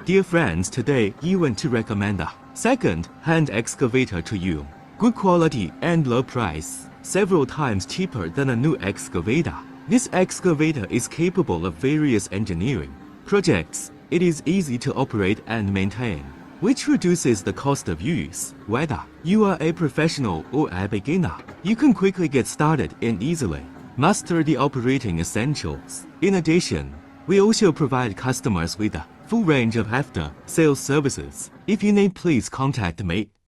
Dear friends, today you want to recommend a second-hand excavator to you. Good quality and low price, several times cheaper than a new excavator. This excavator is capable of various engineering projects. It is easy to operate and maintain, which reduces the cost of use. Whether you are a professional or a beginner, you can quickly get started and easily master the operating essentials. In addition, we also provide customers with a full range of after-sales services. If you need, please contact me.